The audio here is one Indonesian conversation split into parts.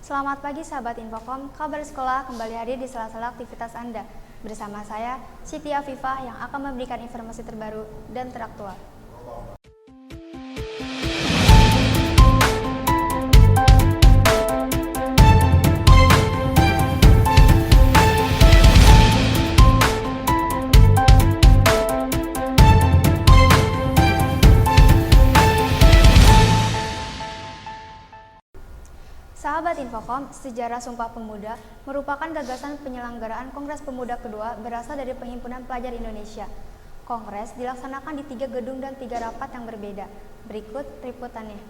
Selamat pagi sahabat Infocom, kabar sekolah kembali hadir di sela-sela aktivitas Anda. Bersama saya, Siti Afifah yang akan memberikan informasi terbaru dan teraktual. Sahabat Infocom, sejarah Sumpah Pemuda merupakan gagasan penyelenggaraan Kongres Pemuda kedua berasal dari Perhimpunan Pelajar Indonesia. Kongres dilaksanakan di 3 gedung dan 3 rapat yang berbeda. Berikut liputannya.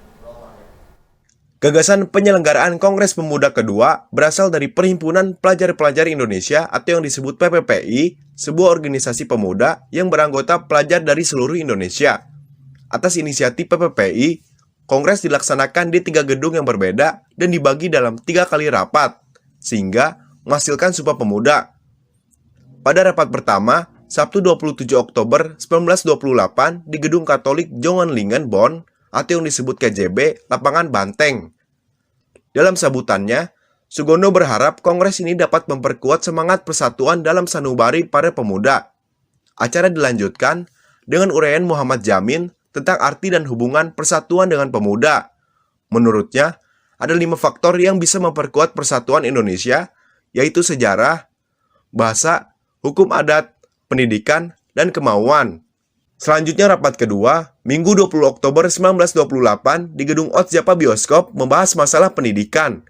Gagasan penyelenggaraan Kongres Pemuda kedua berasal dari Perhimpunan Pelajar-Pelajar Indonesia atau yang disebut PPPI, sebuah organisasi pemuda yang beranggota pelajar dari seluruh Indonesia. Atas inisiatif PPPI, Kongres dilaksanakan di 3 gedung yang berbeda dan dibagi dalam 3 kali rapat, sehingga menghasilkan Sumpah Pemuda. Pada rapat pertama, Sabtu 27 Oktober 1928 di Gedung Katolik Jongenlingen, Bonn, atau yang disebut KJB, Lapangan Banteng. Dalam sambutannya, Sugondo berharap Kongres ini dapat memperkuat semangat persatuan dalam sanubari para pemuda. Acara dilanjutkan dengan uraian Muhammad Jamin tentang arti dan hubungan persatuan dengan pemuda. Menurutnya, ada 5 faktor yang bisa memperkuat persatuan Indonesia, yaitu sejarah, bahasa, hukum adat, pendidikan, dan kemauan. Selanjutnya rapat kedua, Minggu 20 Oktober 1928 di Gedung Otsjapa Bioskop membahas masalah pendidikan.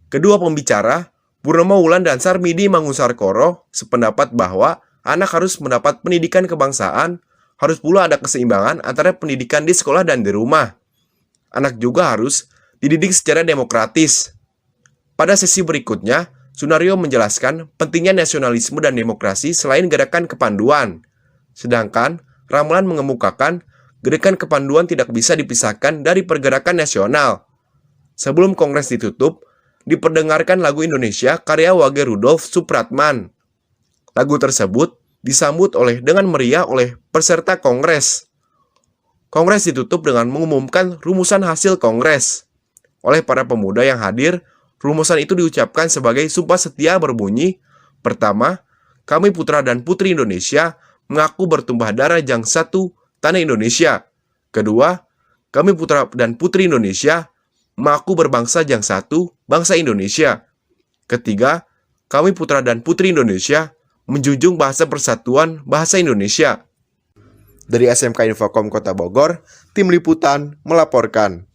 Kedua pembicara, Purnomo Wulan dan Sarmidi Mangusarkoro, sependapat bahwa anak harus mendapat pendidikan kebangsaan. Harus pula ada keseimbangan antara pendidikan di sekolah dan di rumah. Anak juga harus dididik secara demokratis. Pada sesi berikutnya, Sunario menjelaskan pentingnya nasionalisme dan demokrasi selain gerakan kepanduan. Sedangkan Ramlan mengemukakan gerakan kepanduan tidak bisa dipisahkan dari pergerakan nasional. Sebelum Kongres ditutup, diperdengarkan lagu Indonesia karya Wage Rudolf Supratman. Lagu tersebut disambut dengan meriah oleh peserta Kongres. Kongres ditutup dengan mengumumkan rumusan hasil Kongres. Oleh para pemuda yang hadir, rumusan itu diucapkan sebagai sumpah setia berbunyi, pertama, kami putra dan putri Indonesia mengaku bertumpah darah Jang Satu Tanah Indonesia. Kedua, kami putra dan putri Indonesia mengaku berbangsa Jang Satu bangsa Indonesia. Ketiga, kami putra dan putri Indonesia menjunjung bahasa persatuan bahasa Indonesia. Dari SMK Infocom Kota Bogor, tim liputan melaporkan.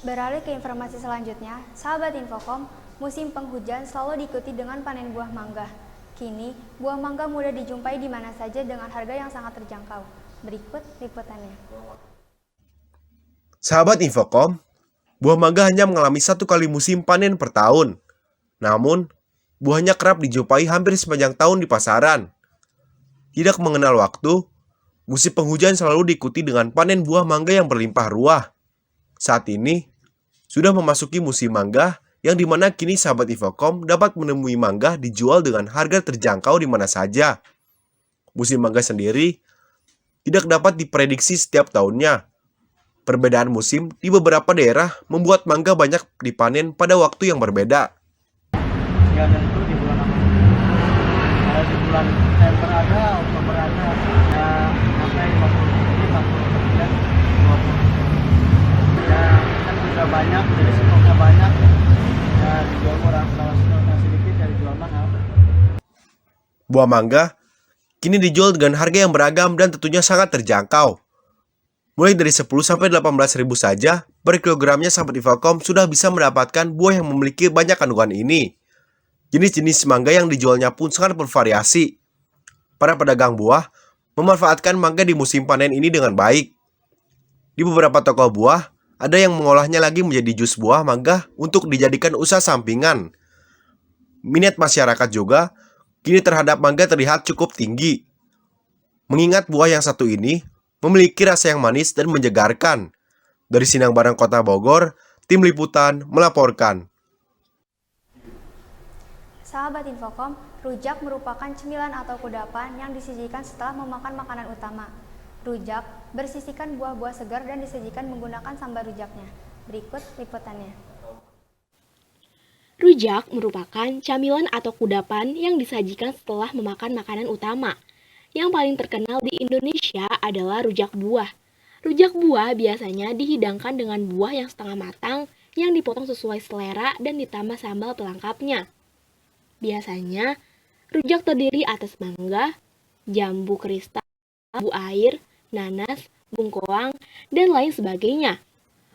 Beralih ke informasi selanjutnya, sahabat Infocom, musim penghujan selalu diikuti dengan panen buah mangga. Kini, buah mangga mudah dijumpai di mana saja dengan harga yang sangat terjangkau. Berikut liputannya. Sahabat Infocom, buah mangga hanya mengalami 1 kali musim panen per tahun. Namun, buahnya kerap dijumpai hampir sepanjang tahun di pasaran. Tidak mengenal waktu, musim penghujan selalu diikuti dengan panen buah mangga yang berlimpah ruah. Saat ini, sudah memasuki musim mangga yang dimana kini sahabat Infocom dapat menemui mangga dijual dengan harga terjangkau di mana saja. Musim mangga sendiri tidak dapat diprediksi setiap tahunnya. Perbedaan musim di beberapa daerah membuat mangga banyak dipanen pada waktu yang berbeda. Dan itu di bulan apa? Kalau di bulan September ada, Oktober ada, ya sampai 50, 40%, 20%. Ya kan sudah banyak, jadi stoknya banyak, ya dijual murah. Kalau stoknya sedikit, ya dijual mahal. Buah mangga kini dijual dengan harga yang beragam dan tentunya sangat terjangkau. Mulai dari 10 sampai 18 ribu saja per kilogramnya sahabat Infocom sudah bisa mendapatkan buah yang memiliki banyak kandungan ini. Jenis-jenis mangga yang dijualnya pun sangat bervariasi. Para pedagang buah memanfaatkan mangga di musim panen ini dengan baik. Di beberapa toko buah, ada yang mengolahnya lagi menjadi jus buah mangga untuk dijadikan usaha sampingan. Minat masyarakat juga kini terhadap mangga terlihat cukup tinggi. Mengingat buah yang satu ini memiliki rasa yang manis dan menyegarkan. Dari Sinang Barang Kota Bogor, tim liputan melaporkan. Sahabat Infocom, rujak merupakan cemilan atau kudapan yang disajikan setelah memakan makanan utama. Rujak bersisikan buah-buah segar dan disajikan menggunakan sambal rujaknya. Berikut liputannya. Rujak merupakan camilan atau kudapan yang disajikan setelah memakan makanan utama. Yang paling terkenal di Indonesia adalah rujak buah. Rujak buah biasanya dihidangkan dengan buah yang setengah matang yang dipotong sesuai selera dan ditambah sambal pelengkapnya. Biasanya, rujak terdiri atas mangga, jambu kristal, bumbu air, nanas, bengkoang, dan lain sebagainya.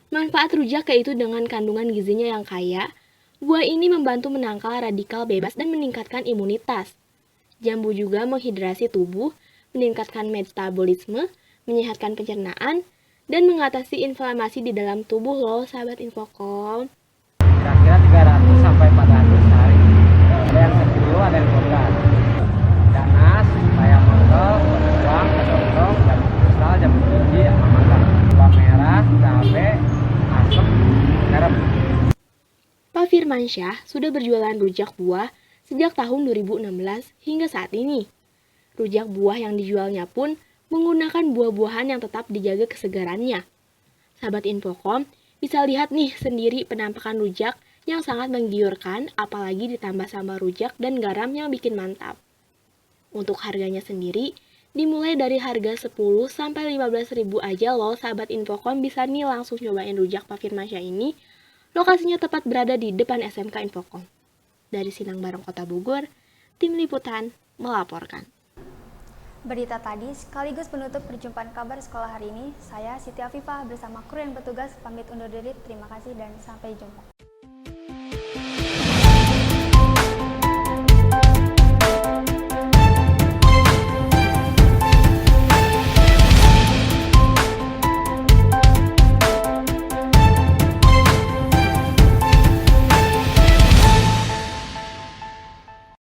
Manfaat rujak yaitu dengan kandungan gizinya yang kaya, buah ini membantu menangkal radikal bebas dan meningkatkan imunitas. Jambu juga menghidrasi tubuh, meningkatkan metabolisme, menyehatkan pencernaan, dan mengatasi inflamasi di dalam tubuh loh, sahabat Infocom. Kira-kira 300 sampai 400 hari. Ada yang 10, ada yang 12. Ganas, kayak mangkok, bawang, kedondong, jambu kristal, jambu biji, sama mangga. Gula merah, cabai, asam, garam. Pak Firmansyah sudah berjualan rujak buah sejak tahun 2016 hingga saat ini. Rujak buah yang dijualnya pun menggunakan buah-buahan yang tetap dijaga kesegarannya. Sahabat Infocom bisa lihat nih sendiri penampakan rujak yang sangat menggiurkan, apalagi ditambah sambal rujak dan garam yang bikin mantap. Untuk harganya sendiri, dimulai dari harga 10 sampai 15 ribu aja loh, sahabat Infocom bisa nih langsung cobain rujak Pak Firmansyah ini. Lokasinya tepat berada di depan SMK Infocom. Dari Sinang Barong Kota Bogor, tim liputan melaporkan. Berita tadi sekaligus penutup perjumpaan kabar sekolah hari ini. Saya Siti Afifah bersama kru yang bertugas pamit undur diri. Terima kasih dan sampai jumpa.